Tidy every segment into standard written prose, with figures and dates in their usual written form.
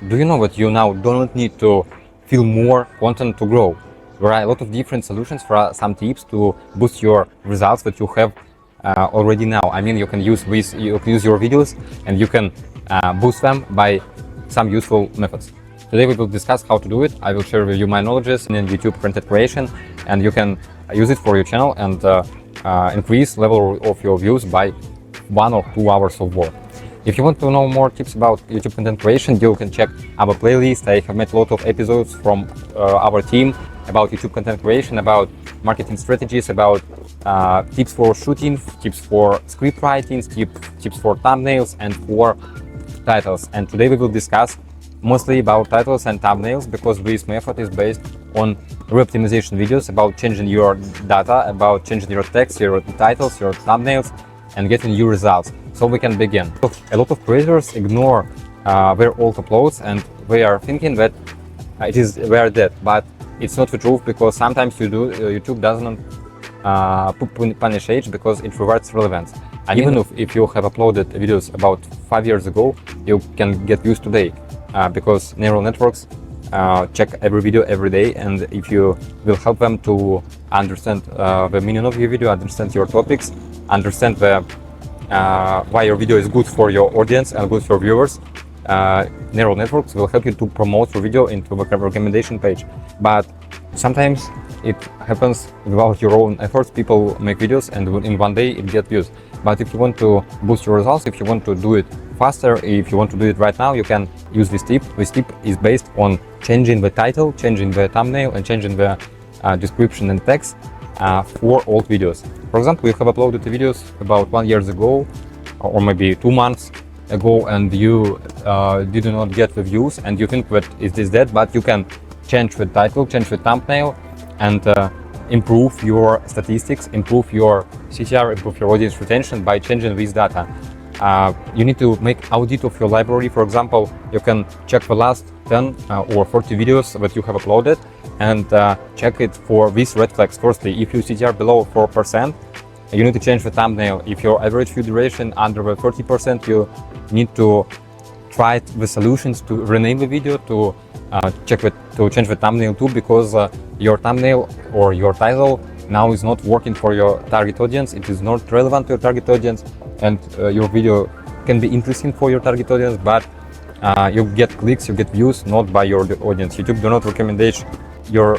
Do you know that you now don't need to film more content to grow? There are a lot of different solutions for some tips to boost your results that you have already now. I mean, you can use your videos and you can boost them by some useful methods. Today we will discuss how to do it. I will share with you my knowledges in YouTube content creation, and you can use it for your channel and increase level of your views by 1 or 2 hours of work. If you want to know more tips about YouTube content creation, you can check our playlist. I have made a lot of episodes from our team about YouTube content creation, about marketing strategies, about tips for shooting, tips for script writing, tips for thumbnails and for titles. And today we will discuss mostly about titles and thumbnails, because this method is based on re-optimization videos, about changing your data, about changing your text, your titles, your thumbnails, and getting new results. So we can begin. A lot of creators ignore their old uploads, and they are thinking that they are dead, but it's not the truth, because sometimes YouTube doesn't punish age because it rewards relevance. And even if you have uploaded videos about 5 years ago, you can get views today because neural networks check every video every day, and if you will help them to understand the meaning of your video, understand your topics, understand why your video is good for your audience and good for viewers, neural networks will help you to promote your video into the recommendation page. But sometimes it happens without your own efforts. People make videos and in one day it gets views. But if you want to boost your results, if you want to do it faster, if you want to do it right now, you can use this tip. This tip is based on changing the title, changing the thumbnail, and changing the description and text for old videos. For example, you have uploaded the videos about 1 year ago, or maybe 2 months ago, and you did not get the views, and you think that it is dead, but you can change the title, change the thumbnail, and improve your statistics, improve your CTR, improve your audience retention by changing this data. You need to make audit of your library. For example, you can check the last 10 or 40 videos that you have uploaded and check it for these red flags. Firstly, if your CTR below 4%, you need to change the thumbnail. If your average view duration under the 30%, you need to try the solutions to rename the video, to change the thumbnail too, because your thumbnail or your title now is not working for your target audience. It is not relevant to your target audience, and your video can be interesting for your target audience, but you get clicks, you get views not by your audience. YouTube do not recommend your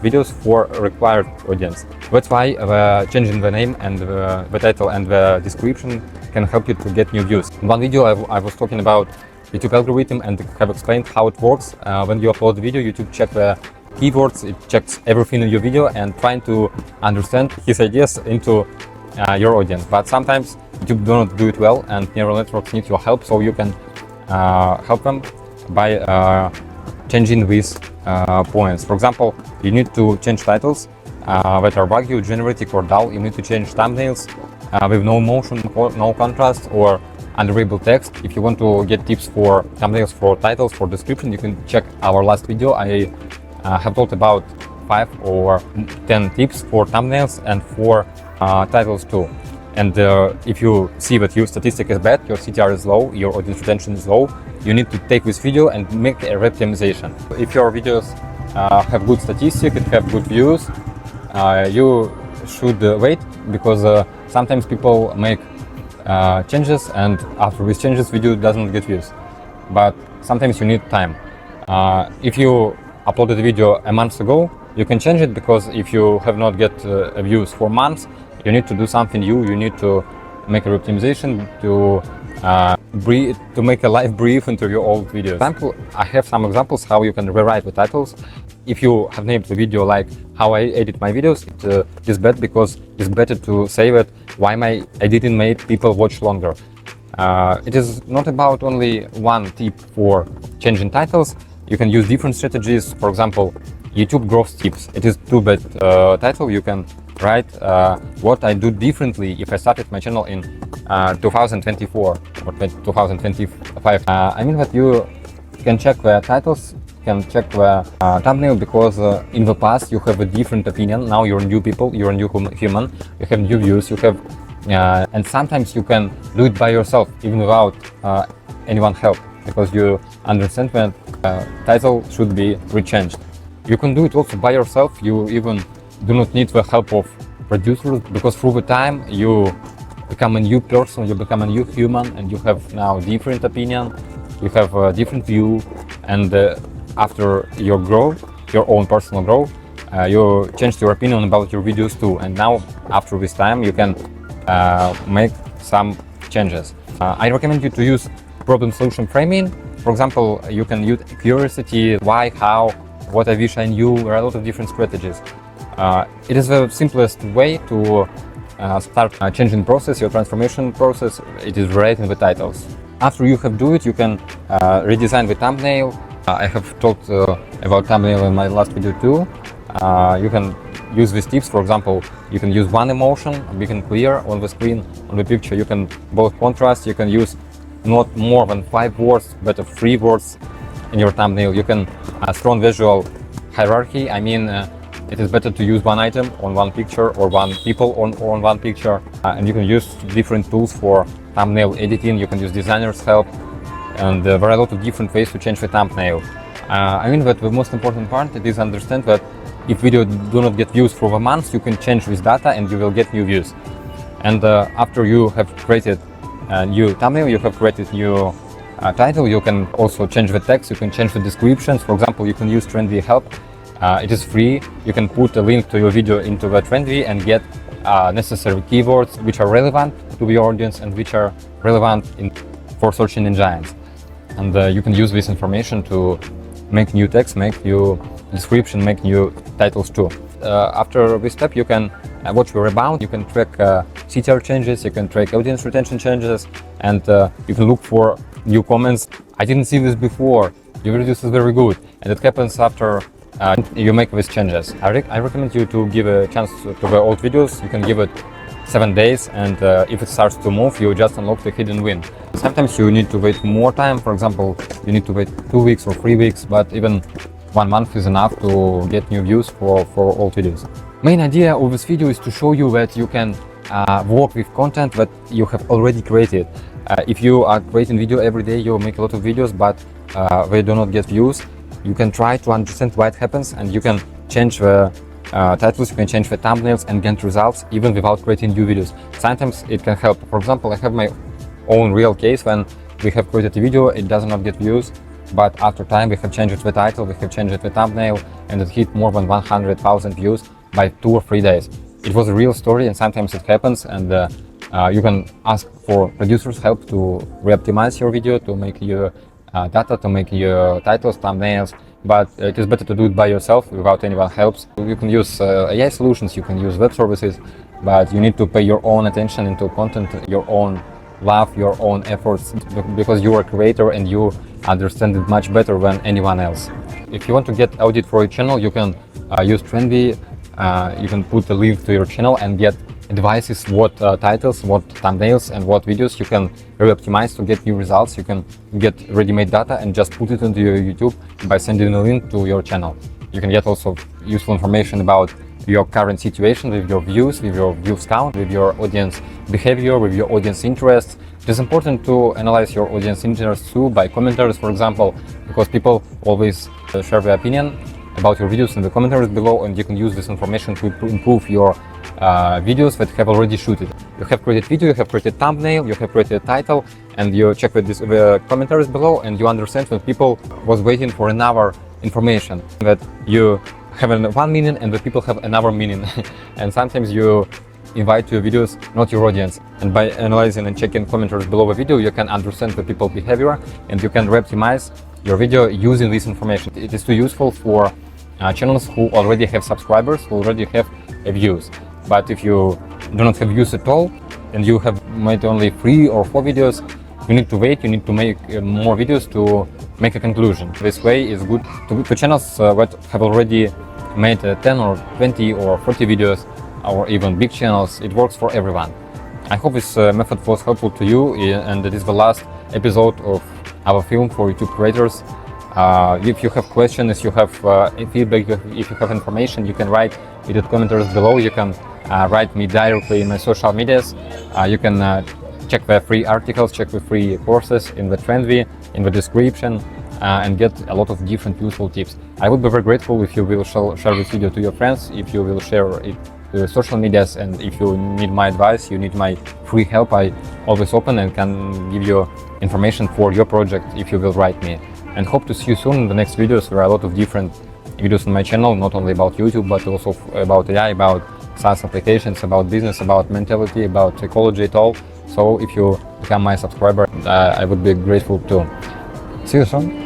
videos for required audience. That's why changing the name and the title and the description can help you to get new views. In one video I was talking about YouTube algorithm and have explained how it works. When you upload the video, YouTube checks the keywords, it checks everything in your video and trying to understand his ideas into your audience. But sometimes YouTube do not do it well, and neural networks need your help, so you can help them by changing these points. For example, you need to change titles that are vague, generic or dull. You need to change thumbnails with no motion, no contrast, or unreadable text. If you want to get tips for thumbnails, for titles, for description, you can check our last video. I have talked about 5 or 10 tips for thumbnails and for titles too. And if you see that your statistic is bad, your CTR is low, your audience retention is low, you need to take this video and make a re-optimization. If your videos have good statistics, it have good views, you should wait, because sometimes people make changes, and after these changes video doesn't get views. But sometimes you need time. If you uploaded a video a month ago, you can change it, because if you have not get views for months, you need to do something new. You need to make a optimization to make a live brief into your old videos. For example, I have some examples how you can rewrite the titles. If you have named the video like how I edit my videos, it is bad, because it's better to say that why my editing made people watch longer. It is not about only one tip for changing titles. You can use different strategies. For example, YouTube growth tips. It is too bad title. You can write what I do differently if I started my channel in 2024 or 2025. I mean that you can check the titles, can check the thumbnail, because in the past you have a different opinion. Now you're new people, you're a new human, you have new views, you have and sometimes you can do it by yourself even without anyone help. because you understand when title should be rechanged. You can do it also by yourself. You even do not need the help of producers, because through the time you become a new person, you become a new human, and you have now different opinion, you have a different view, and after your growth, your own personal growth, you changed your opinion about your videos too, and now after this time you can make some changes. I recommend you to use problem solution framing. For example, you can use curiosity, why, how, what I wish I knew. There are a lot of different strategies. It is the simplest way to start changing process, your transformation process. It is writing the titles. After you have do it, you can redesign the thumbnail. I have talked about thumbnail in my last video too. You can use these tips. For example, you can use one emotion, big and clear on the screen, on the picture. You can both contrast. You can use not more than 5 words, but 3 words in your thumbnail. You can strong visual hierarchy. I mean, it is better to use one item on one picture or one people on one picture. And you can use different tools for thumbnail editing. You can use designer's help. And there are a lot of different ways to change the thumbnail. I mean that the most important part is understand that if video do not get views for a month, you can change this data and you will get new views. And after you have created a new thumbnail, you have created new title, you can also change the text, you can change the descriptions. For example, you can use Trendvi help. It is free. You can put a link to your video into the Trendvi and get necessary keywords which are relevant to your audience and which are relevant for searching engines. And you can use this information to make new text, make new description, make new titles too. After this step, you can watch your rebound, you can track CTR changes, you can track audience retention changes, and you can look for new comments. I didn't see this before. Your videos is very good, and it happens after you make these changes. I recommend you to give a chance to the old videos. You can give it 7 days, and if it starts to move, you just unlock the hidden win. Sometimes you need to wait more time. For example, you need to wait 2 weeks or 3 weeks, but even 1 month is enough to get new views for old videos. Main idea of this video is to show you that you can work with content that you have already created. If you are creating video every day, you make a lot of videos, but they do not get views. You can try to understand why it happens, and you can change the titles, you can change the thumbnails and get results even without creating new videos. Sometimes it can help. For example, I have my own real case when we have created a video, it does not get views, but after time we have changed the title, we have changed the thumbnail, and it hit more than 100,000 views by 2 or 3 days. It was a real story, and sometimes it happens, and you can ask for producers' help to re-optimize your video, to make your data, to make your titles, thumbnails, but it is better to do it by yourself without anyone helps. You can use AI solutions, you can use web services, but you need to pay your own attention into content, your own love, your own efforts, because you are a creator and you understand it much better than anyone else. If you want to get audit for your channel, you can use Trendvi. You can put a link to your channel and get advices what titles, what thumbnails and what videos you can re-optimize to get new results. You can get ready-made data and just put it into your YouTube by sending a link to your channel. You can get also useful information about your current situation with your views count, with your audience behavior, with your audience interests. It is important to analyze your audience interests too by commenters, for example, because people always share their opinion about your videos in the commentaries below, and you can use this information to improve your videos that have already shooted. You have created video, you have created thumbnail, you have created title, and you check with the commentaries below, and you understand when people was waiting for another information, that you have one meaning and the people have another meaning. And sometimes you invite to your videos not your audience, and by analyzing and checking commentaries below the video, you can understand the people behavior and you can re-optimize your video using this information. It is too useful for channels who already have subscribers, who already have views. But if you do not have views at all and you have made only 3 or 4 videos, you need to wait, you need to make more videos to make a conclusion. This way is good to channels that have already made 10 or 20 or 40 videos, or even big channels. It works for everyone. I hope this method was helpful to you, and it is the last episode of our film for YouTube creators. If you have questions, if you have feedback, if you have information, you can write it in the comments below. You can write me directly in my social medias. You can check the free articles, check the free courses in the Trendvi, in the description, and get a lot of different useful tips. I would be very grateful if you will share this video to your friends, if you will share it to your social medias, and if you need my advice, you need my free help, I always open and can give you information for your project if you will write me. And hope to see you soon in the next videos. There are a lot of different videos on my channel, not only about YouTube, but also about AI, about SaaS applications, about business, about mentality, about psychology at all. So if you become my subscriber, I would be grateful too. See you soon.